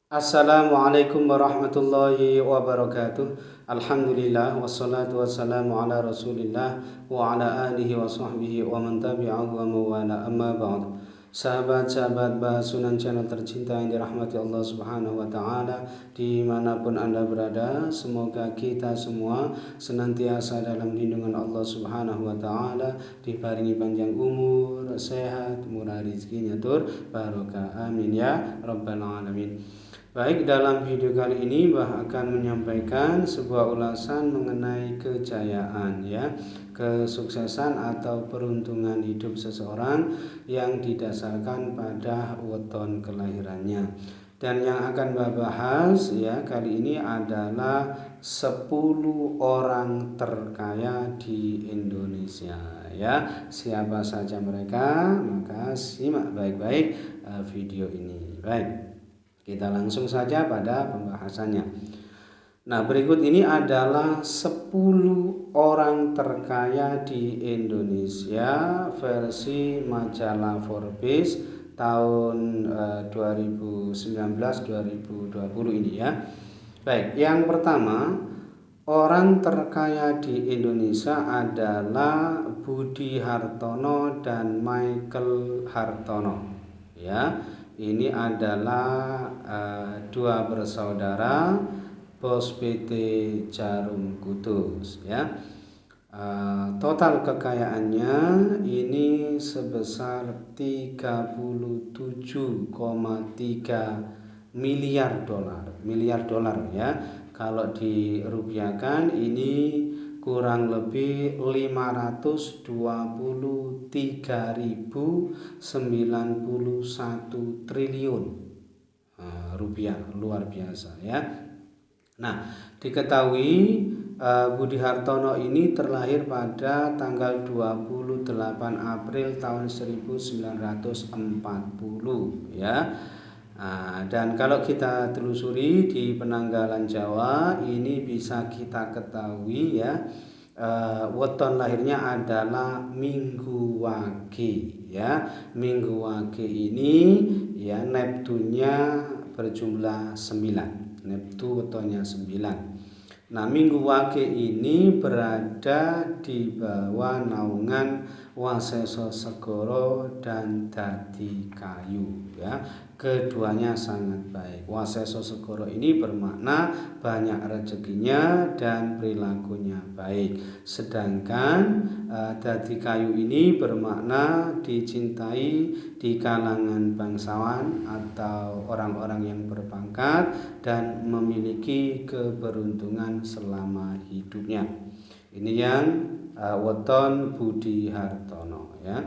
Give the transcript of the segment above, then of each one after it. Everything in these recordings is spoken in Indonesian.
Assalamualaikum warahmatullahi wabarakatuh. Alhamdulillah wassalatu wassalamu ala Rasulillah wa ala alihi wa sahbihi wa man tabi'ahu wa mawala amma ba'd. Sahabat-sahabat Bahas Sunan channel tercinta yang dirahmati Allah Subhanahu wa taala, dimanapun Anda berada, semoga kita semua senantiasa dalam lindungan Allah Subhanahu wa taala, diparingi panjang umur, sehat, murah rezekinya tur barokah. Amin ya rabbal alamin. Baik, dalam video kali ini akan menyampaikan sebuah ulasan mengenai kejayaan, kesuksesan atau peruntungan hidup seseorang yang didasarkan pada weton kelahirannya. Dan yang akan bahas kali ini adalah 10 orang terkaya di Indonesia. Siapa saja mereka? Maka simak baik-baik video ini. Baik. Kita langsung saja pada pembahasannya. Nah, berikut ini adalah 10 orang terkaya di Indonesia versi majalah Forbes tahun 2019-2020 ini ya. Baik, yang pertama, orang terkaya di Indonesia adalah Budi Hartono dan Michael Hartono ya. Ini adalah dua bersaudara bos PT Jarum Kudus ya. Total kekayaannya ini sebesar 37,3 miliar dolar ya. Kalau dirupiahkan ini kurang lebih 523.091 triliun rupiah, luar biasa ya. Nah, diketahui Budi Hartono ini terlahir pada tanggal 28 April tahun 1940 ya. Dan kalau kita telusuri di penanggalan Jawa ini bisa kita ketahui ya, weton lahirnya adalah Minggu Wage ya. Minggu Wage ini ya Neptunnya berjumlah 9. Neptu wetonnya 9. Nah, Minggu Wage ini berada di bawah naungan Waseso Segoro dan Dadi Kayu ya. Keduanya sangat baik. Waseso Segoro ini bermakna banyak rezekinya dan perilakunya baik. Sedangkan Dadi Kayu ini bermakna dicintai di kalangan bangsawan atau orang-orang yang berpangkat dan memiliki keberuntungan selama hidupnya. Ini yang weton Budi Hartono ya.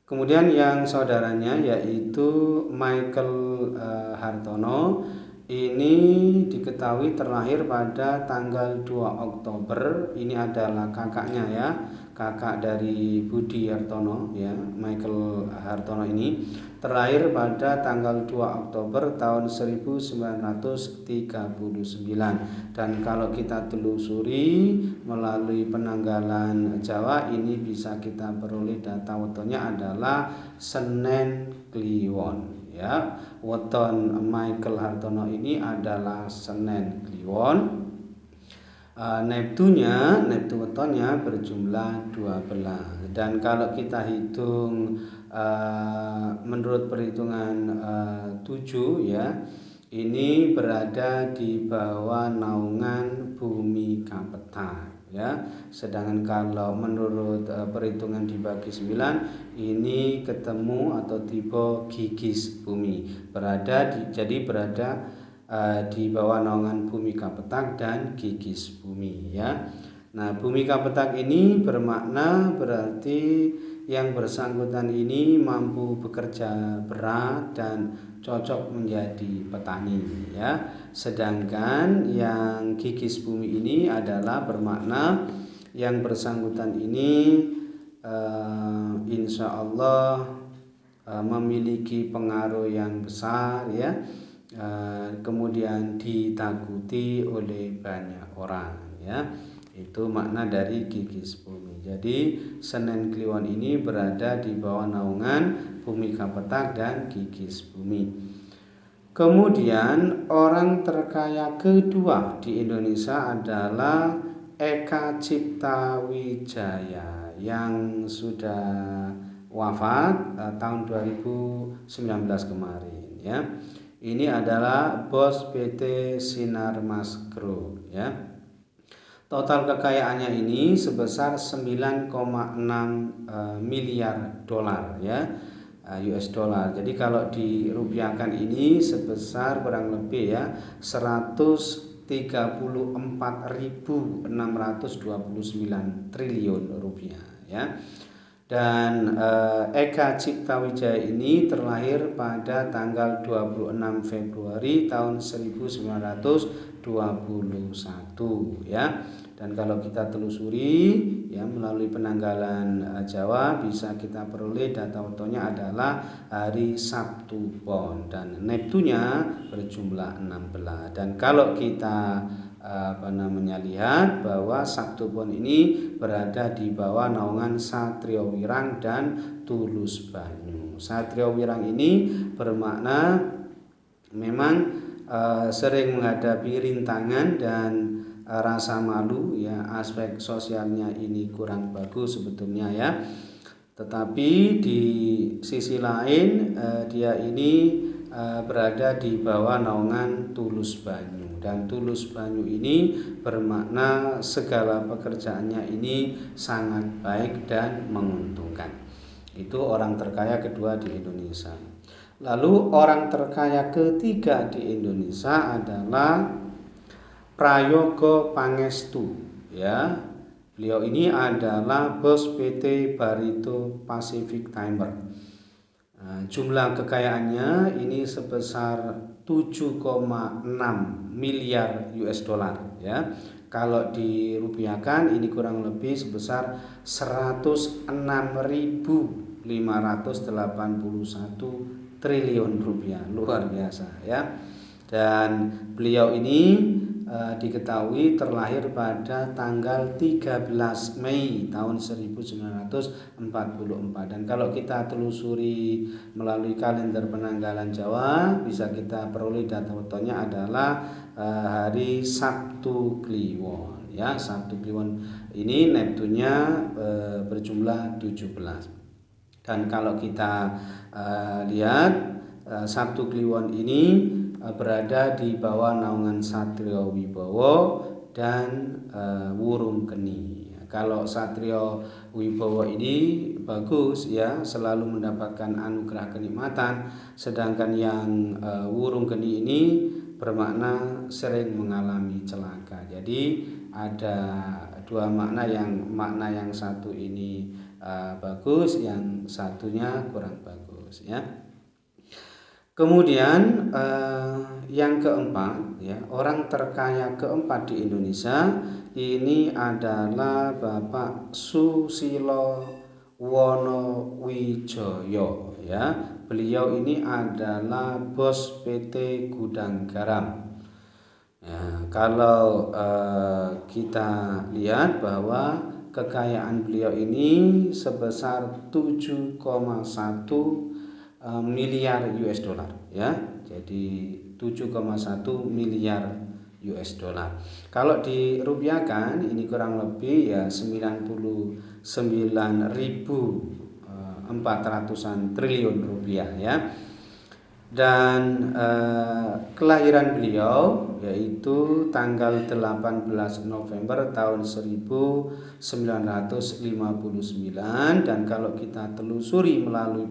Kemudian yang saudaranya yaitu Michael Hartono ini diketahui terlahir pada tanggal 2 Oktober. Ini adalah kakaknya ya, kakak dari Budi Hartono ya. Michael Hartono ini terlahir pada tanggal 2 Oktober tahun 1939. Dan kalau kita telusuri melalui penanggalan Jawa ini bisa kita peroleh data wetonnya adalah Senen Kliwon ya. Weton Michael Hartono ini adalah Senen Kliwon. Neptu wetonnya berjumlah 12. Dan kalau kita hitung menurut perhitungan 7 ya, ini berada di bawah naungan Bumi Kapetak ya. Sedangkan kalau menurut perhitungan dibagi 9 ini ketemu atau tipe gigis bumi, berada di bawah naungan Bumi Kapetak dan gigis bumi ya. Nah, Bumi Kapetak ini bermakna berarti yang bersangkutan ini mampu bekerja berat dan cocok menjadi petani ya. Sedangkan yang gigis bumi ini adalah bermakna yang bersangkutan ini insya Allah memiliki pengaruh yang besar ya, kemudian ditakuti oleh banyak orang ya. Itu makna dari gigis bumi. Jadi Senen Kliwon ini berada di bawah naungan Bumi Kapetak dan gigis bumi. Kemudian orang terkaya kedua di Indonesia adalah Eka Cipta Wijaya yang sudah wafat tahun 2019 kemarin ya. Ini adalah bos PT Sinarmas Group ya. Total kekayaannya ini sebesar 9,6 miliar dolar ya, US dollar. Jadi kalau dirupiahkan ini sebesar kurang lebih ya 134.629 triliun rupiah ya. Dan Eka Cipta Wijaya ini terlahir pada tanggal 26 Februari tahun 1921 ya. Dan kalau kita telusuri ya melalui penanggalan Jawa bisa kita peroleh data waktunya adalah hari Sabtu Pon dan Neptunya berjumlah 16. Dan kalau kita lihat bahwa Sabtu Pon ini berada di bawah naungan Satrio Wirang dan Tulus Banyu. Satrio Wirang ini bermakna memang sering menghadapi rintangan dan rasa malu ya, aspek sosialnya ini kurang bagus sebetulnya ya. Tetapi di sisi lain dia ini berada di bawah naungan Tulus Banyu, dan Tulus Banyu ini bermakna segala pekerjaannya ini sangat baik dan menguntungkan. Itu orang terkaya kedua di Indonesia. Lalu orang terkaya ketiga di Indonesia adalah Prayogo Pangestu ya. Beliau ini adalah bos PT Barito Pacific Timber. Jumlah kekayaannya ini sebesar 7,6 miliar US dollar ya. Kalau dirupiahkan ini kurang lebih sebesar 106.581 triliun rupiah. Luar biasa ya. Dan beliau ini diketahui terlahir pada tanggal 13 Mei tahun 1944, dan kalau kita telusuri melalui kalender penanggalan Jawa bisa kita peroleh data waktunya adalah hari Sabtu Kliwon ya. Sabtu Kliwon ini Neptunya berjumlah 17. Dan kalau kita lihat Sabtu Kliwon ini berada di bawah naungan Satrio Wibowo dan Wurung Geni. Kalau Satrio Wibowo ini bagus ya, selalu mendapatkan anugerah kenikmatan, sedangkan yang Wurung Geni ini bermakna sering mengalami celaka. Jadi ada dua makna yang satu ini bagus, yang satunya kurang bagus ya. Kemudian yang keempat ya, orang terkaya keempat di Indonesia ini adalah Bapak Susilo Wonowijoyo ya. Beliau ini adalah bos PT Gudang Garam. Ya, kalau kita lihat bahwa kekayaan beliau ini sebesar 7,1 miliar US dollar ya. Jadi 7,1 miliar US dollar. Kalau dirupiahkan ini kurang lebih ya 99.400-an triliun rupiah ya. Dan kelahiran beliau yaitu tanggal 18 November tahun 1959, dan kalau kita telusuri melalui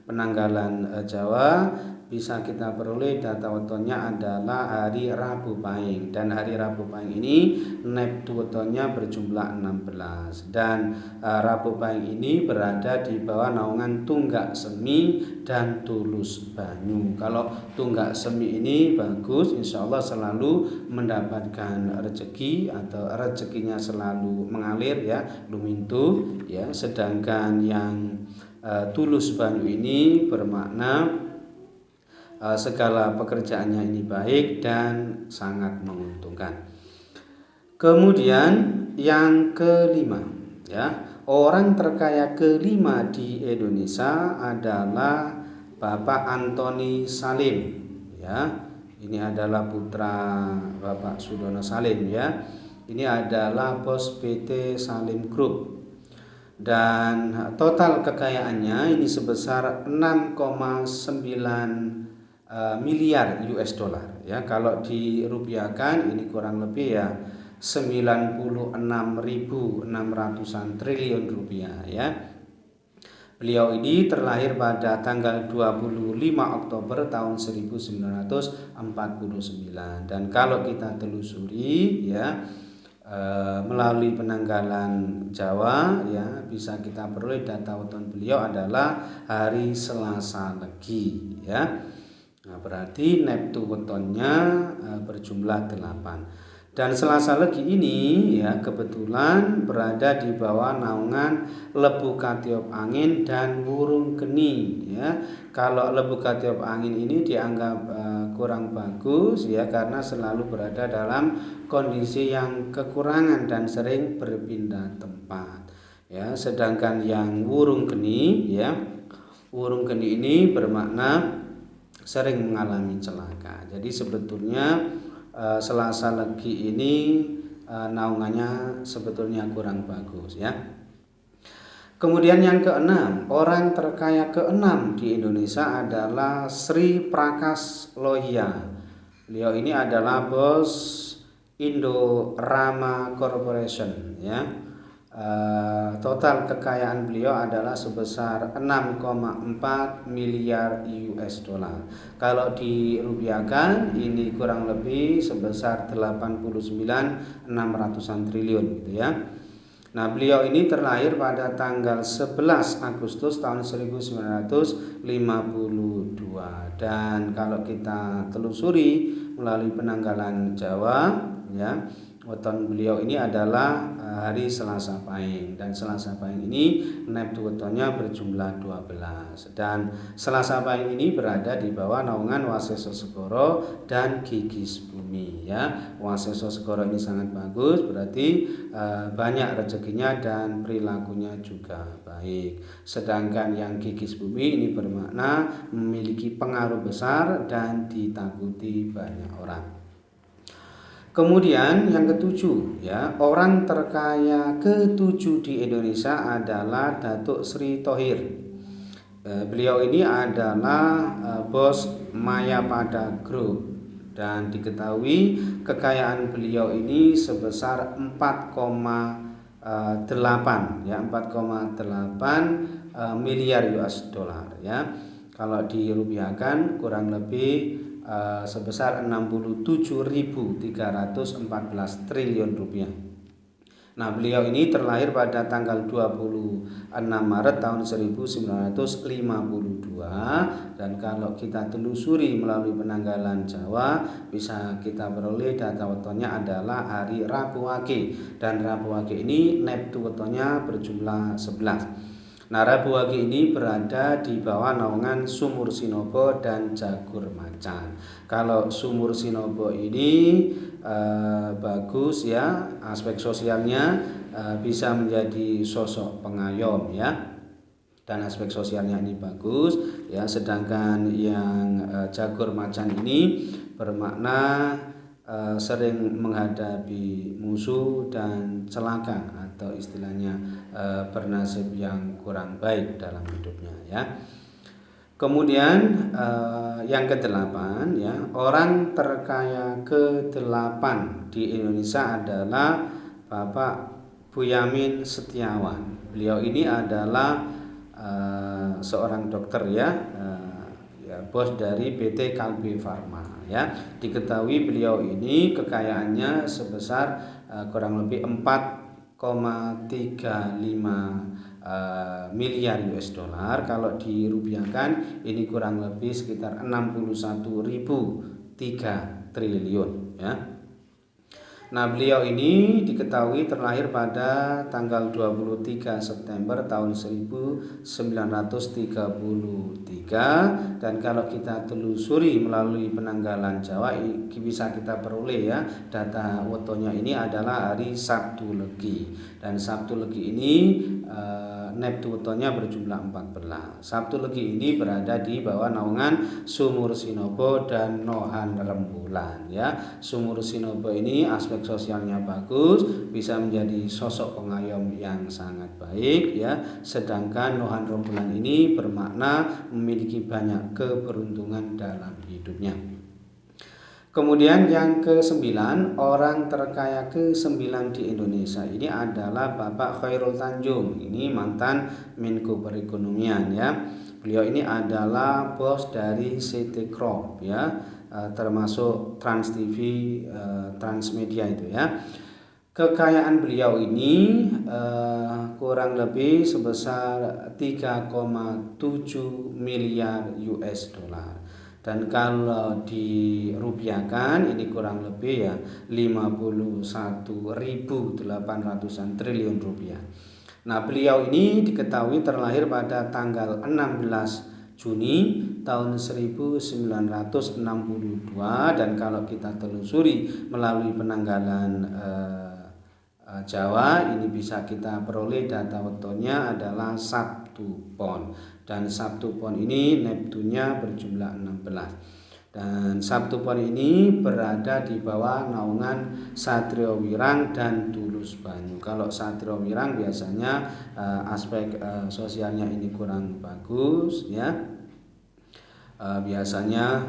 penanggalan Jawa bisa kita peroleh data waktunya adalah hari Rabu Pahing, dan hari Rabu Pahing ini Neptu waktunya berjumlah 16, dan Rabu Pahing ini berada di bawah naungan Tunggak Semi dan Tulus Banyu. Kalau Tunggak Semi ini bagus, insya Allah selalu mendapatkan rezeki atau rezekinya selalu mengalir ya, lumintu ya. Sedangkan yang Tulus Banyu ini bermakna segala pekerjaannya ini baik dan sangat menguntungkan. Kemudian yang kelima ya, orang terkaya kelima di Indonesia adalah Bapak Antoni Salim ya. Ini adalah putra Bapak Sudono Salim ya. Ini adalah bos PT Salim Group. Dan total kekayaannya ini sebesar 6,9 miliar US dollar ya. Kalau dirupiahkan ini kurang lebih ya 96.600-an triliun rupiah ya. Beliau ini terlahir pada tanggal 25 Oktober tahun 1949 dan kalau kita telusuri ya melalui penanggalan Jawa ya bisa kita peroleh data weton beliau adalah hari Selasa Legi ya. Nah, berarti neptu wetonnya berjumlah 8. Dan Selasa Legi ini ya kebetulan berada di bawah naungan Lebu Katiop Angin dan Wurung Geni ya. Kalau Lebu Katiop Angin ini dianggap kurang bagus ya karena selalu berada dalam kondisi yang kekurangan dan sering berpindah tempat ya. Sedangkan yang Wurung Geni ya, Wurung Geni ini bermakna sering mengalami celaka. Jadi sebetulnya Selasa Legi ini naungannya sebetulnya kurang bagus ya. Kemudian yang keenam, orang terkaya keenam di Indonesia adalah Sri Prakas Lohia. Beliau ini adalah bos Indo Rama Corporation ya. Total kekayaan beliau adalah sebesar 6,4 miliar US dollar. Kalau dirupiahkan ini kurang lebih sebesar 89.600-an triliun gitu ya. Nah, beliau ini terlahir pada tanggal 11 Agustus tahun 1952 dan kalau kita telusuri melalui penanggalan Jawa ya, weton beliau ini adalah hari Selasa Pahing dan Selasa Pahing ini neptu wetonnya berjumlah 12 dan Selasa Pahing ini berada di bawah naungan Waseso Segoro dan Gigis Bumi ya. Waseso Segoro ini sangat bagus berarti banyak rezekinya dan perilakunya juga baik. Sedangkan yang Gigis Bumi ini bermakna memiliki pengaruh besar dan ditakuti banyak orang. Kemudian yang ketujuh ya, orang terkaya ketujuh di Indonesia adalah Datuk Sri Thohir. Beliau ini adalah bos Mayapada Group dan diketahui kekayaan beliau ini sebesar 4,8 ya, 4,8 miliar US dollar ya. Kalau dirupiahkan kurang lebih sebesar 67.314 triliun rupiah. Nah, beliau ini terlahir pada tanggal 26 Maret tahun 1952 dan kalau kita telusuri melalui penanggalan Jawa bisa kita peroleh data wetonnya adalah hari Rabu Wage dan Rabu Wage ini neptu wetonnya berjumlah 11. Nah, Rabu Wage ini berada di bawah naungan Sumur Sinobo dan Jagur Macan. Kalau Sumur Sinobo ini bagus ya, aspek sosialnya bisa menjadi sosok pengayom ya. Dan aspek sosialnya ini bagus ya, sedangkan yang Jagur Macan ini bermakna sering menghadapi musuh dan celaka atau istilahnya bernasib yang kurang baik dalam hidupnya ya. Kemudian yang kedelapan ya, orang terkaya kedelapan di Indonesia adalah Bapak Boyamin Setiawan. Beliau ini adalah seorang dokter ya, bos dari PT Kalbe Farma ya. Diketahui beliau ini kekayaannya sebesar kurang lebih 4,35 miliar US dollar. Kalau dirupiahkan ini kurang lebih sekitar 61.003 triliun ya. Nah, beliau ini diketahui terlahir pada tanggal 23 September tahun 1933, dan kalau kita telusuri melalui penanggalan Jawa bisa kita peroleh ya data wotonya ini adalah hari Sabtu Legi, dan Sabtu Legi ini Neptu wotonya berjumlah 14. Sabtu Legi ini berada di bawah naungan Sumur Sinobo dan Nohan Rembulan ya. Sumur Sinobo ini aspek sosialnya bagus, bisa menjadi sosok pengayom yang sangat baik ya. Sedangkan Nohan Rembulan ini bermakna memiliki banyak keberuntungan dalam hidupnya. Kemudian yang ke-9, orang terkaya ke-9 di Indonesia ini adalah Bapak Khairul Tanjung. Ini mantan Menko Perekonomian ya. Beliau ini adalah bos dari CT Corp ya, termasuk Trans TV, Transmedia itu ya. Kekayaan beliau ini kurang lebih sebesar 3,7 miliar US dollar. Dan kalau dirupiahkan ini kurang lebih ya 51.800 triliun rupiah. Nah, beliau ini diketahui terlahir pada tanggal 16 Juni tahun 1962, dan kalau kita telusuri melalui penanggalan Jawa ini bisa kita peroleh data wetonya adalah Sabtu Pon, dan Sabtu Pon ini Neptunya berjumlah 16, dan Sabtu Pon ini berada di bawah naungan Satrio Wirang dan Tulus Banyu. Kalau Satrio Wirang biasanya aspek sosialnya ini kurang bagus ya, biasanya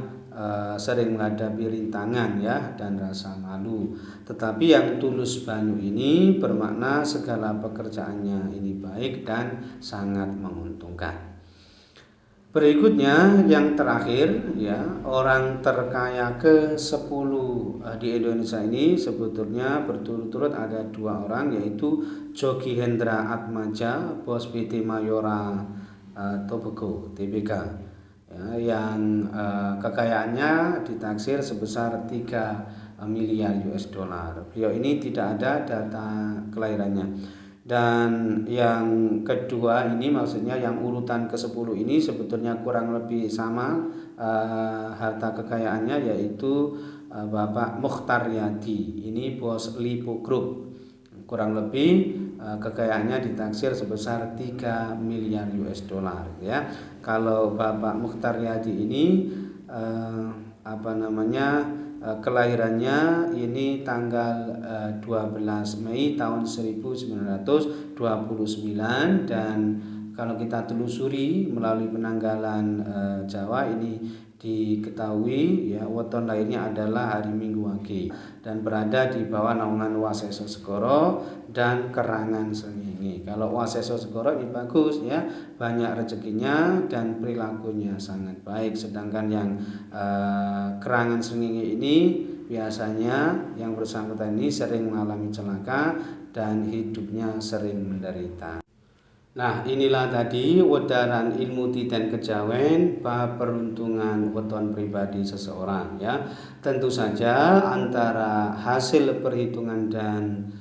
sering menghadapi rintangan ya dan rasa malu. Tetapi yang Tulus Banyu ini bermakna segala pekerjaannya ini baik dan sangat menguntungkan. Berikutnya yang terakhir ya, orang terkaya ke-10 di Indonesia ini sebetulnya berturut-turut ada 2 orang, yaitu Jogi Hendra Atmaja, bos PT Mayora Tobacco Tbk ya, yang kekayaannya ditaksir sebesar 3 miliar US dollar. Beliau ini tidak ada data kelahirannya. Dan yang kedua ini maksudnya yang urutan ke-10 ini sebetulnya kurang lebih sama harta kekayaannya, yaitu Bapak Mukhtar Yadi. Ini bos Lipo Group. Kurang lebih kekayaannya ditaksir sebesar 3 miliar US dollar ya. Kalau Bapak Mukhtar Yadi ini kelahirannya ini tanggal 12 Mei tahun 1929, dan kalau kita telusuri melalui penanggalan Jawa ini diketahui ya weton lahirnya adalah hari Minggu Wage, dan berada di bawah naungan Waseso Segoro dan Kerangan Srengenge. Kalau Waseso Segoro ini bagus ya, banyak rezekinya dan perilakunya sangat baik. Sedangkan yang Kerangan Srengenge ini biasanya yang bersangkutan ini sering mengalami celaka dan hidupnya sering menderita. Nah, inilah tadi wedaran ilmu titen kejawen bab peruntungan weton pribadi seseorang ya. Tentu saja antara hasil perhitungan dan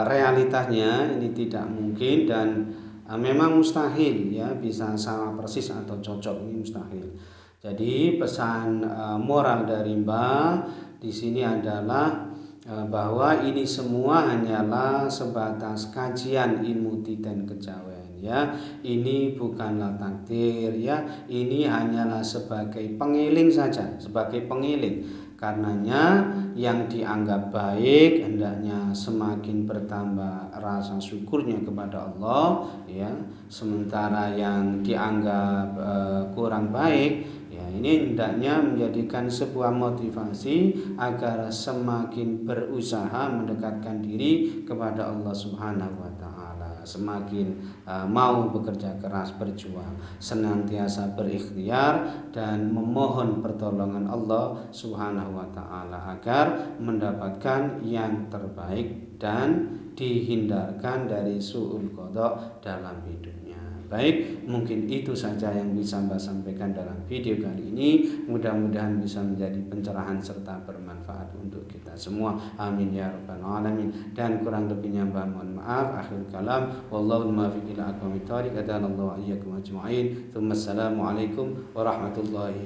realitasnya ini tidak mungkin, dan memang mustahil ya bisa sama persis atau cocok, ini mustahil. Jadi pesan moral dari Mbah di sini adalah bahwa ini semua hanyalah sebatas kajian ilmu titen kejawen ya. Ini bukanlah takdir ya, ini hanyalah sebagai pengiling saja, sebagai pengiling. Karenanya yang dianggap baik hendaknya semakin bertambah rasa syukurnya kepada Allah ya, sementara yang dianggap kurang baik ya, ini hendaknya menjadikan sebuah motivasi agar semakin berusaha mendekatkan diri kepada Allah Subhanahu wa taala, semakin mau bekerja keras, berjuang, senantiasa berikhtiar dan memohon pertolongan Allah Subhanahu wa taala agar mendapatkan yang terbaik dan dihindarkan dari su'ul qada dalam hidupnya. baik. Mungkin itu saja yang bisa Mbak sampaikan dalam video kali ini. Mudah-mudahan bisa menjadi pencerahan serta bermanfaat untuk kita semua. Amin ya rabbal alamin. Dan kurang lebihnya Mbak mohon maaf. Akhir kalam, wallahu muwaffiq ila aqwamit thoriq. Adanallahu wa iyyakum ajma'in. Assalamualaikum warahmatullahi